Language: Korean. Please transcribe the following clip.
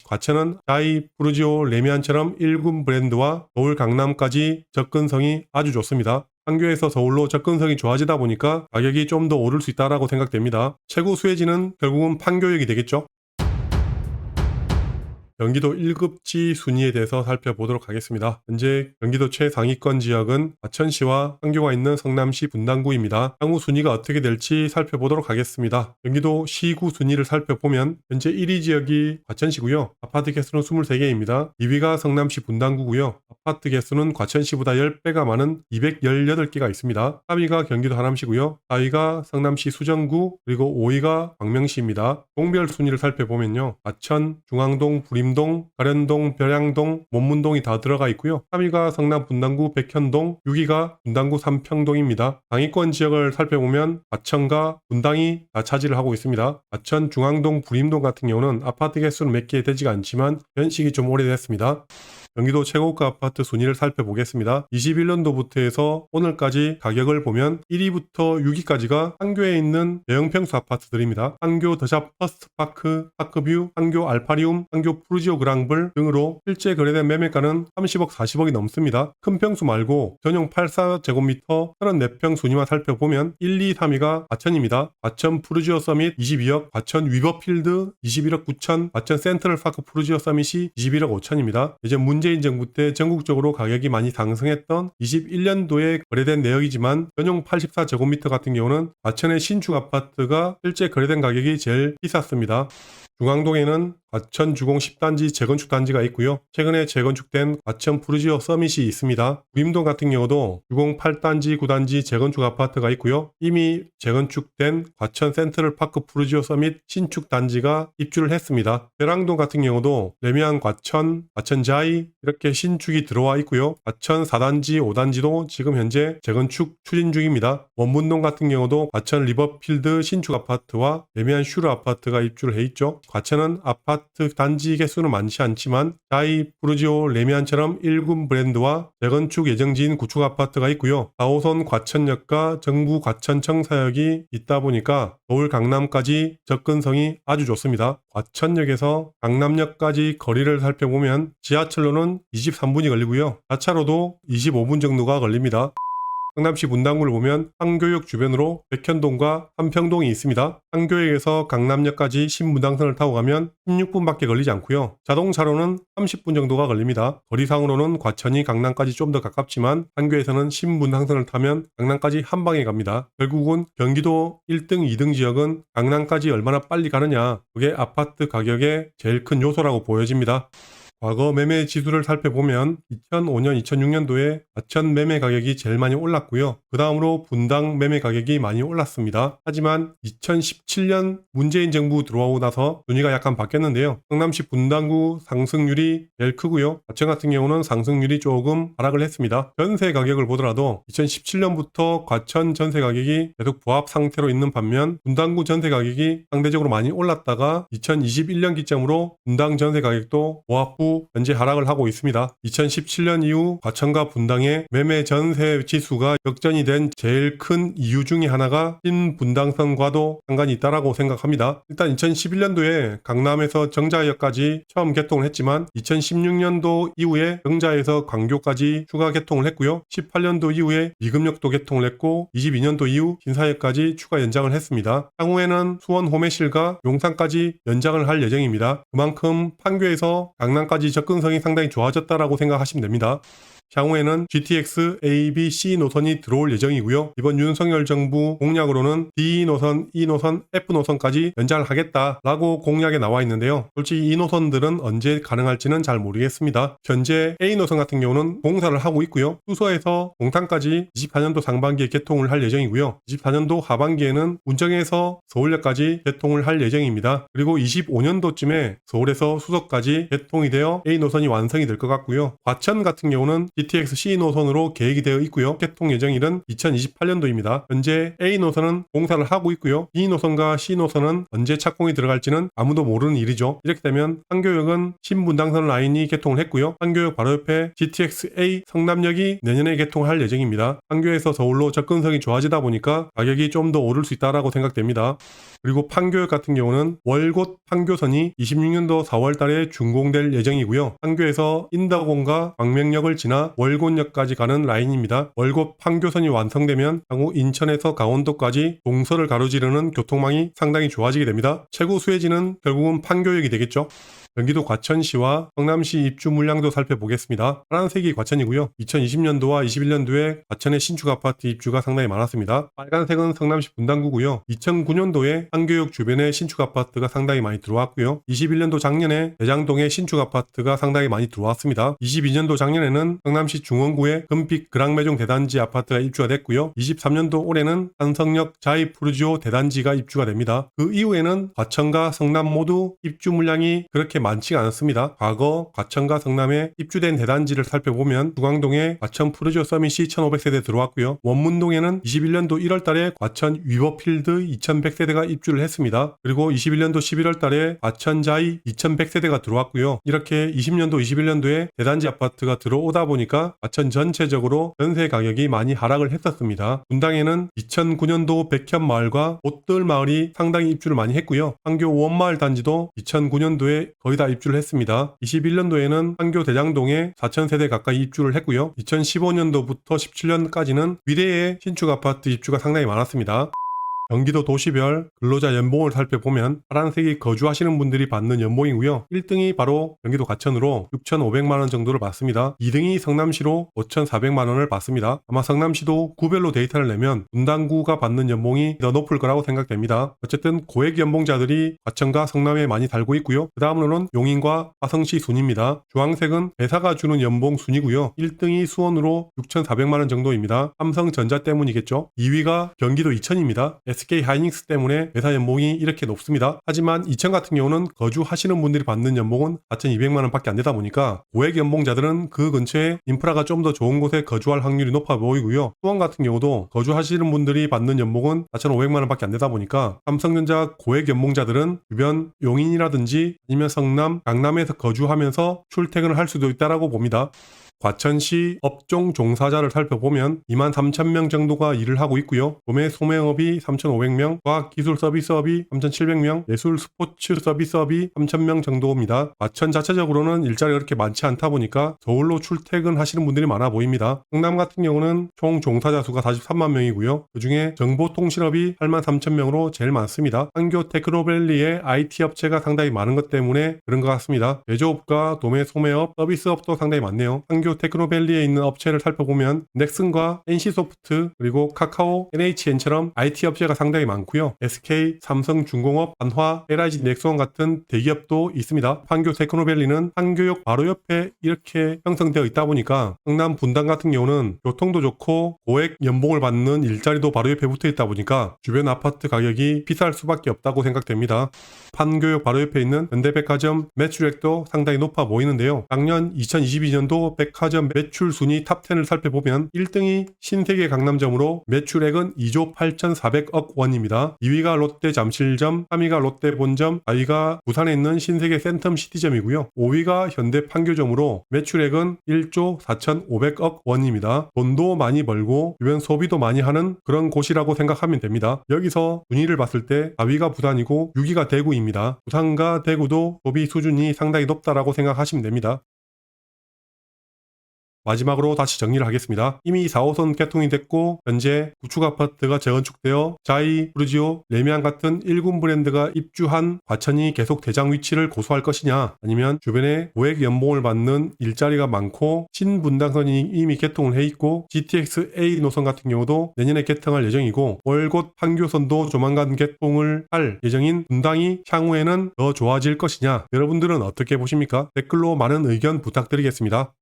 과천은 자이, 푸르지오, 레미안처럼 1군 브랜드와 서울 강남까지 접근성이 아주 좋습니다. 판교에서 서울로 접근성이 좋아지다 보니까 가격이 좀 더 오를 수 있다고 생각됩니다. 최고 수혜지는 결국은 판교역이 되겠죠. 경기도 1급지 순위에 대해서 살펴보도록 하겠습니다. 현재 경기도 최상위권 지역은 과천시와 판교가 있는 성남시 분당구입니다. 향후 순위가 어떻게 될지 살펴보도록 하겠습니다. 경기도 시구 순위를 살펴보면 현재 1위 지역이 과천시고요. 아파트 개수는 23개입니다. 2위가 성남시 분당구고요. 아파트 개수는 과천시보다 10배가 많은 218개가 있습니다. 3위가 경기도 하남시고요. 4위가 성남시 수정구, 그리고 5위가 광명시입니다. 동별 순위를 살펴보면요. 과천, 중앙동, 부림동, 가련동, 벼량동, mon문동이 다 들어가 있고요. 3위가 성남 분당구 백현동, 6위가 분당구 삼평동입니다. 상위권 지역을 살펴보면 과천과 분당이 다 차지를 하고 있습니다. 과천, 중앙동, 부림동 같은 경우는 아파트 개수는 몇 개 되지가 않지만 연식이 좀 오래됐습니다. 경기도 최고가 아파트 순위를 살펴보겠습니다. 21년도부터 해서 오늘까지 가격을 보면 1위부터 6위까지가 판교에 있는 대형평수 아파트들입니다. 판교 더샵 퍼스트파크, 파크뷰, 판교 알파리움, 판교 푸르지오 그랑블 등으로 실제 거래된 매매가는 30억, 40억이 넘습니다. 큰 평수 말고 전용 84제곱미터 34평 순위만 살펴보면 1, 2, 3위가 과천입니다. 과천 푸르지오 서밋 22억, 과천 위버필드 21억 9천, 과천 센트럴파크 푸르지오 서밋이 21억 5천입니다. 이제 문재인 정부 때 전국적으로 가격이 많이 상승했던 21년도에 거래된 내역이지만 전용 84제곱미터 같은 경우는 과천의 신축 아파트가 실제 거래된 가격이 제일 비쌌습니다. 중앙동에는 과천 주공 10단지 재건축 단지가 있고요. 최근에 재건축된 과천 푸르지오 서밋이 있습니다. 부림동 같은 경우도 주공 8단지, 9단지 재건축 아파트가 있고요. 이미 재건축된 과천 센트럴파크 푸르지오 서밋 신축 단지가 입주를 했습니다. 벼랑동 같은 경우도 레미안 과천, 과천자이 이렇게 신축이 들어와 있고요. 과천 4단지, 5단지도 지금 현재 재건축 추진 중입니다. 원문동 같은 경우도 과천 리버필드 신축 아파트와 레미안 슈르 아파트가 입주를 해 있죠. 과천은 아파트 단지 개수는 많지 않지만 자이, 푸르지오, 레미안처럼 1군 브랜드와 재건축 예정지인 구축 아파트가 있고요. 4호선 과천역과 정부 과천청사역이 있다 보니까 서울 강남까지 접근성이 아주 좋습니다. 과천역에서 강남역까지 거리를 살펴보면 지하철로는 23분이 걸리고요. 자차로도 25분 정도가 걸립니다. 성남시 분당구를 보면 판교역 주변으로 백현동과 한평동이 있습니다. 판교역에서 강남역까지 신분당선을 타고 가면 16분밖에 걸리지 않고요. 자동차로는 30분 정도가 걸립니다. 거리상으로는 과천이 강남까지 좀 더 가깝지만 판교에서는 신분당선을 타면 강남까지 한 방에 갑니다. 결국은 경기도 1등, 2등 지역은 강남까지 얼마나 빨리 가느냐, 그게 아파트 가격의 제일 큰 요소라고 보여집니다. 과거 매매 지수를 살펴보면 2005년, 2006년도에 과천 매매 가격이 제일 많이 올랐고요. 그 다음으로 분당 매매 가격이 많이 올랐습니다. 하지만 2017년 문재인 정부 들어오고 나서 순위가 약간 바뀌었는데요. 성남시 분당구 상승률이 제일 크고요. 과천 같은 경우는 상승률이 조금 하락을 했습니다. 전세 가격을 보더라도 2017년부터 과천 전세 가격이 계속 보합 상태로 있는 반면 분당구 전세 가격이 상대적으로 많이 올랐다가 2021년 기점으로 분당 전세 가격도 보합 후 현재 하락을 하고 있습니다. 2017년 이후 과천과 분당의 매매 전세 지수가 역전이 된 제일 큰 이유 중에 하나가 신분당선과도 상관이 있다고 생각합니다. 일단 2011년도에 강남에서 정자역까지 처음 개통을 했지만 2016년도 이후에 정자에서 광교까지 추가 개통을 했고요. 18년도 이후에 미금역도 개통을 했고 22년도 이후 신사역까지 추가 연장을 했습니다. 향후에는 수원 호매실과 용산까지 연장을 할 예정입니다. 그만큼 판교에서 강남까지 접근성이 상당히 좋아졌다고 생각하시면 됩니다. 향후에는 GTX, A, B, C 노선이 들어올 예정이고요. 이번 윤석열 정부 공약으로는 D 노선, E 노선, F 노선까지 연장을 하겠다라고 공약에 나와 있는데요. 솔직히 이 노선들은 언제 가능할지는 잘 모르겠습니다. 현재 A 노선 같은 경우는 공사를 하고 있고요. 수서에서 동탄까지 24년도 상반기에 개통을 할 예정이고요. 24년도 하반기에는 운정에서 서울역까지 개통을 할 예정입니다. 그리고 25년도쯤에 서울에서 수서까지 개통이 되어 A 노선이 완성이 될 것 같고요. 과천 같은 경우는 GTX C 노선으로 계획이 되어 있고요. 개통 예정일은 2028년도입니다. 현재 A 노선은 공사를 하고 있고요. B 노선과 C 노선은 언제 착공이 들어갈지는 아무도 모르는 일이죠. 이렇게 되면 판교역은 신분당선 라인이 개통을 했고요. 판교역 바로 옆에 GTX A 성남역이 내년에 개통할 예정입니다. 판교에서 서울로 접근성이 좋아지다 보니까 가격이 좀 더 오를 수 있다고 생각됩니다. 그리고 판교역 같은 경우는 월곶 판교선이 26년도 4월 달에 준공될 예정이고요. 판교에서 인덕공과 광명역을 지나 월곶역까지 가는 라인입니다. 월곶 판교선이 완성되면 향후 인천에서 강원도까지 동서를 가로지르는 교통망이 상당히 좋아지게 됩니다. 최고 수혜지는 결국은 판교역이 되겠죠. 경기도 과천시와 성남시 입주 물량도 살펴보겠습니다. 파란색이 과천이고요. 2020년도와 21년도에 과천의 신축 아파트 입주가 상당히 많았습니다. 빨간색은 성남시 분당구고요. 2009년도에 판교역 주변에 신축 아파트가 상당히 많이 들어왔고요. 21년도 작년에 대장동에 신축 아파트가 상당히 많이 들어왔습니다. 22년도 작년에는 성남시 중원구에 금빛 그랑매종 대단지 아파트가 입주가 됐고요. 23년도 올해는 한성역 자이푸르지오 대단지가 입주가 됩니다. 그 이후에는 과천과 성남 모두 입주 물량이 그렇게 많지가 않았습니다. 과거 과천과 성남에 입주된 대단지를 살펴보면 중앙동에 과천 푸르지오 서밋이 1500세대 들어왔고요. 원문동에는 21년도 1월달에 과천 위버필드 2100세대가 입주를 했습니다. 그리고 21년도 11월달에 과천자이 2100세대가 들어왔고요. 이렇게 20년도 21년도에 대단지 아파트가 들어오다 보니까 과천 전체적으로 전세 가격이 많이 하락을 했었습니다. 분당에는 2009년도 백현마을과 옷들마을이 상당히 입주를 많이 했고요. 판교 원마을 단지도 2009년도에 거의 다 입주를 했습니다. 21년도에는 판교 대장동에 4,000세대 가까이 입주를 했고요. 2015년도부터 17년까지는 위례의 신축 아파트 입주가 상당히 많았습니다. 경기도 도시별 근로자 연봉을 살펴보면 파란색이 거주하시는 분들이 받는 연봉이고요. 1등이 바로 경기도 과천으로 6,500만원 정도를 받습니다. 2등이 성남시로 5,400만원을 받습니다. 아마 성남시도 구별로 데이터를 내면 분당구가 받는 연봉이 더 높을 거라고 생각됩니다. 어쨌든 고액 연봉자들이 과천과 성남에 많이 살고 있고요. 그 다음으로는 용인과 화성시 순입니다. 주황색은 회사가 주는 연봉 순이고요. 1등이 수원으로 6,400만원 정도입니다. 삼성전자 때문이겠죠. 2위가 경기도 이천입니다. SK 하이닉스 때문에 회사 연봉이 이렇게 높습니다. 하지만 이천 같은 경우는 거주하시는 분들이 받는 연봉은 4,200만원 밖에 안 되다 보니까 고액 연봉자들은 그 근처에 인프라가 좀 더 좋은 곳에 거주할 확률이 높아 보이고요. 수원 같은 경우도 거주하시는 분들이 받는 연봉은 4,500만원 밖에 안 되다 보니까 삼성전자 고액 연봉자들은 주변 용인이라든지 아니면 성남, 강남에서 거주하면서 출퇴근을 할 수도 있다고 봅니다. 과천시 업종 종사자를 살펴보면 23,000명 정도가 일을 하고 있고요. 도매 소매업이 3,500명, 과학기술 서비스업이 3,700명, 예술 스포츠 서비스업이 3,000명 정도입니다. 과천 자체적으로는 일자리가 그렇게 많지 않다 보니까 서울로 출퇴근하시는 분들이 많아 보입니다. 성남 같은 경우는 총 종사자 수가 43만 명이고요. 그중에 정보통신업이 83,000명으로 제일 많습니다. 판교 테크노밸리의 IT 업체가 상당히 많은 것 때문에 그런 것 같습니다. 제조업과 도매 소매업, 서비스업도 상당히 많네요. 판교 테크노밸리에 있는 업체를 살펴보면 넥슨과 NC소프트 그리고 카카오, NHN처럼 IT 업체가 상당히 많고요. SK, 삼성중공업, 한화, LIG 넥스원 같은 대기업도 있습니다. 판교 테크노밸리는 판교역 바로 옆에 이렇게 형성되어 있다 보니까 성남 분당 같은 경우는 교통도 좋고 고액 연봉을 받는 일자리도 바로 옆에 붙어 있다 보니까 주변 아파트 가격이 비쌀 수밖에 없다고 생각됩니다. 판교역 바로 옆에 있는 현대백화점 매출액도 상당히 높아 보이는데요. 작년 2022년도 백화점 매출 순위 탑10을 살펴보면 1등이 신세계 강남점으로 매출액은 2조 8,400억 원입니다. 2위가 롯데 잠실점, 3위가 롯데 본점, 4위가 부산에 있는 신세계 센텀 시티점이고요. 5위가 현대 판교점으로 매출액은 1조 4,500억 원입니다. 돈도 많이 벌고 주변 소비도 많이 하는 그런 곳이라고 생각하면 됩니다. 여기서 순위를 봤을 때 4위가 부산이고 6위가 대구입니다. 부산과 대구도 소비 수준이 상당히 높다라고 생각하시면 됩니다. 마지막으로 다시 정리를 하겠습니다. 이미 4호선 개통이 됐고 현재 구축 아파트가 재건축되어 자이, 푸르지오, 레미안 같은 1군 브랜드가 입주한 과천이 계속 대장 위치를 고수할 것이냐, 아니면 주변에 고액 연봉을 받는 일자리가 많고 신분당선이 이미 개통을 해 있고 GTX A 노선 같은 경우도 내년에 개통할 예정이고 월곶 판교선도 조만간 개통을 할 예정인 분당이 향후에는 더 좋아질 것이냐, 여러분들은 어떻게 보십니까? 댓글로 많은 의견 부탁드리겠습니다.